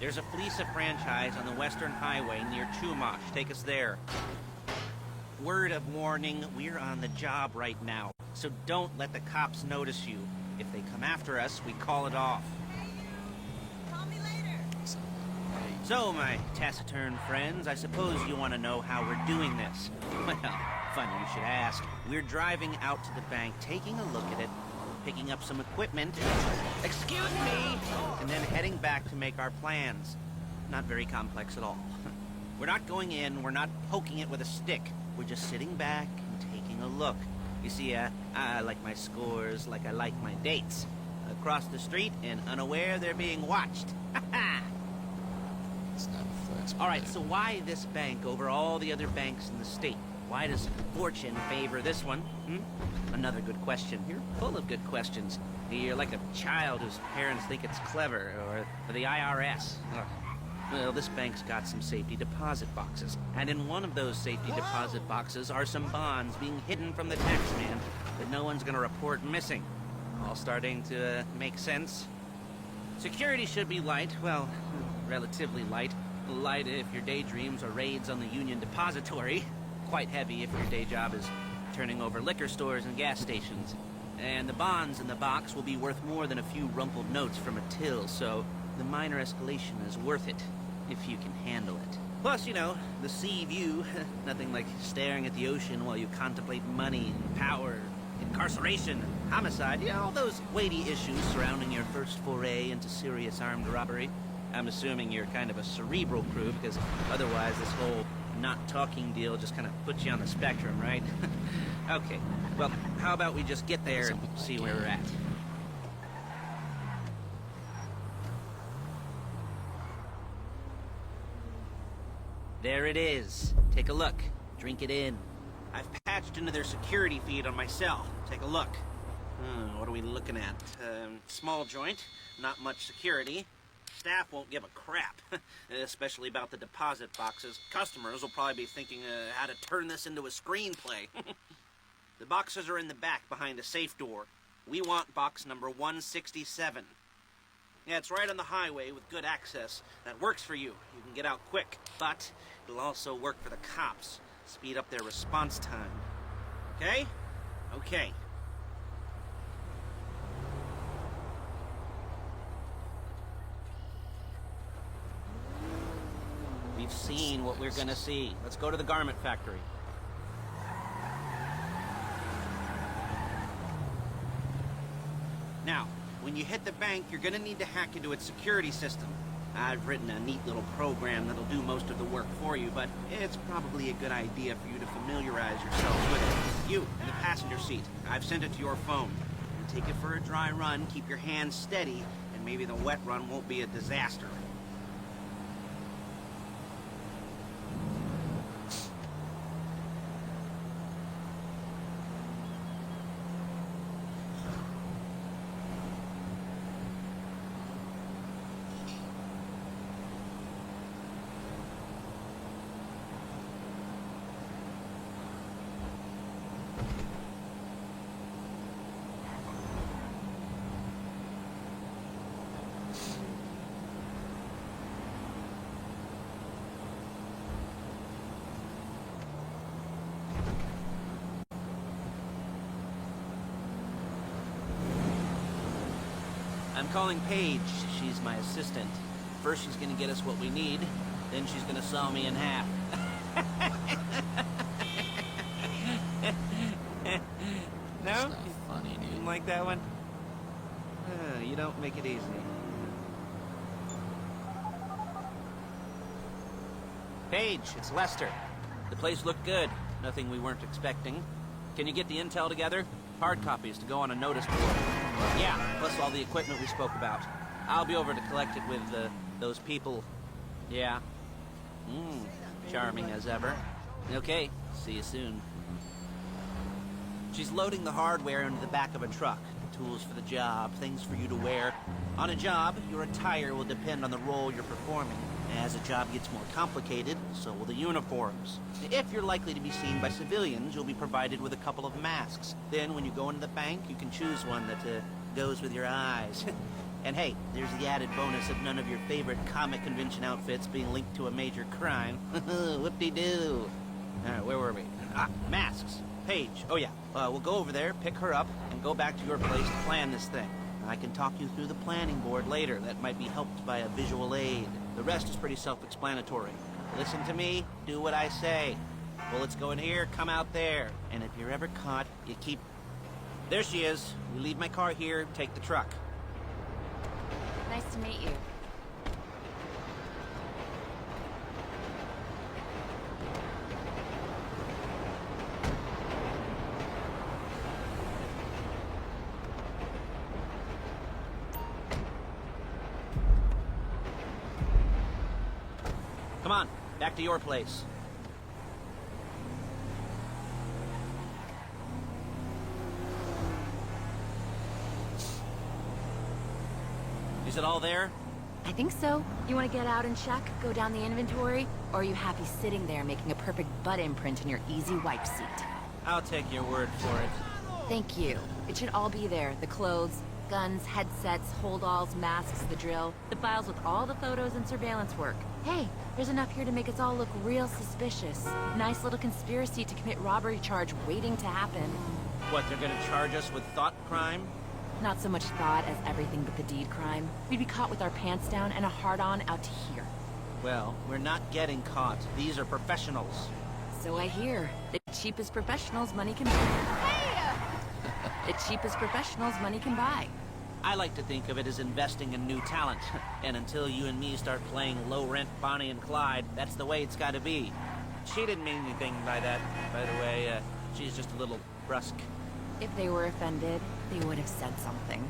There's a Fleeca franchise on the Western Highway near Chumash. Take us there. Word of warning, we're on the job right now, so don't let the cops notice you. If they come after us, we call it off. Call me later. So, my taciturn friends, I suppose you want to know how we're doing this. Well, funny you should ask. We're driving out to the bank, taking a look at it, picking up some equipment, excuse me, and then heading back to make our plans. Not very complex at all. We're not going in, we're not poking it with a stick. We're just sitting back and taking a look. You see, I like my scores like I like my dates. Across the street and unaware they're being watched. It's not a flex. All right, so why this bank over all the other banks in the state? Why does fortune favor this one? Another good question. You're full of good questions. You're like a child whose parents think it's clever, or the IRS. Ugh. Well, this bank's got some safety deposit boxes, and in one of those safety deposit boxes are some bonds being hidden from the tax man that no one's gonna report missing. All starting to make sense. Security should be light, well, relatively light. Light if your daydreams are raids on the Union Depository. Quite heavy if your day job is turning over liquor stores and gas stations. And the bonds in the box will be worth more than a few rumpled notes from a till, so the minor escalation is worth it, if you can handle it. Plus, you know, the sea view. Nothing like staring at the ocean while you contemplate money and power, incarceration, homicide, you know, all those weighty issues surrounding your first foray into serious armed robbery. I'm assuming you're kind of a cerebral crew, because otherwise this whole not talking deal just kind of puts you on the spectrum, right? Okay, well, how about we just get there and see where we're at? There it is. Take a look. Drink it in. I've patched into their security feed on my cell. Take a look. What are we looking at? Small joint, not much security. Staff won't give a crap, especially about the deposit boxes. Customers will probably be thinking how to turn this into a screenplay. The boxes are in the back behind a safe door. We want box number 167. Yeah, it's right on the highway with good access. That works for you. You can get out quick. But it'll also work for the cops. Speed up their response time. Okay? Okay. We've seen what we're gonna see. Let's go to the garment factory. Now, when you hit the bank, you're gonna need to hack into its security system. I've written a neat little program that'll do most of the work for you, but it's probably a good idea for you to familiarize yourself with it. You, in the passenger seat, I've sent it to your phone. Take it for a dry run, keep your hands steady, and maybe the wet run won't be a disaster. I'm calling Paige. She's my assistant. First she's gonna get us what we need, then she's gonna saw me in half. No? It's not funny, You dude. didn't like that one? You don't make it easy. Paige, it's Lester. The place looked good. Nothing we weren't expecting. Can you get the intel together? Hard copies to go on a notice board. Yeah, plus all the equipment we spoke about. I'll be over to collect it with those people. Yeah. Charming as ever. Okay, see you soon. She's loading the hardware into the back of a truck. Tools for the job, things for you to wear. On a job, your attire will depend on the role you're performing. As a job gets more complicated, so will the uniforms. If you're likely to be seen by civilians, you'll be provided with a couple of masks. Then, when you go into the bank, you can choose one that goes with your eyes. And hey, there's the added bonus of none of your favorite comic convention outfits being linked to a major crime. Whoop-de-doo. Alright, where were we? Ah, masks. Paige. Oh yeah, we'll go over there, pick her up, and go back to your place to plan this thing. I can talk you through the planning board later. That might be helped by a visual aid. The rest is pretty self-explanatory. Listen to me, do what I say. Bullets go in here, come out there. And if you're ever caught, you keep... There she is. We leave my car here, take the truck. Nice to meet you. Come on, back to your place. Is it all there? I think so. You want to get out and check, go down the inventory, or are you happy sitting there making a perfect butt imprint in your easy wipe seat? I'll take your word for it. Thank you. It should all be there. The clothes, guns, headsets, holdalls, masks, the drill, the files with all the photos and surveillance work. Hey, there's enough here to make us all look real suspicious. Nice little conspiracy to commit robbery charge waiting to happen. What, they're gonna charge us with thought crime? Not so much thought as everything but the deed crime. We'd be caught with our pants down and a hard-on out to here. Well, we're not getting caught. These are professionals. So I hear. The cheapest professionals money can buy. The cheapest professionals money can buy. I like to think of it as investing in new talent. And until you and me start playing low-rent Bonnie and Clyde, that's the way it's gotta be. She didn't mean anything by that, by the way. She's just a little brusque. If they were offended, they would have said something.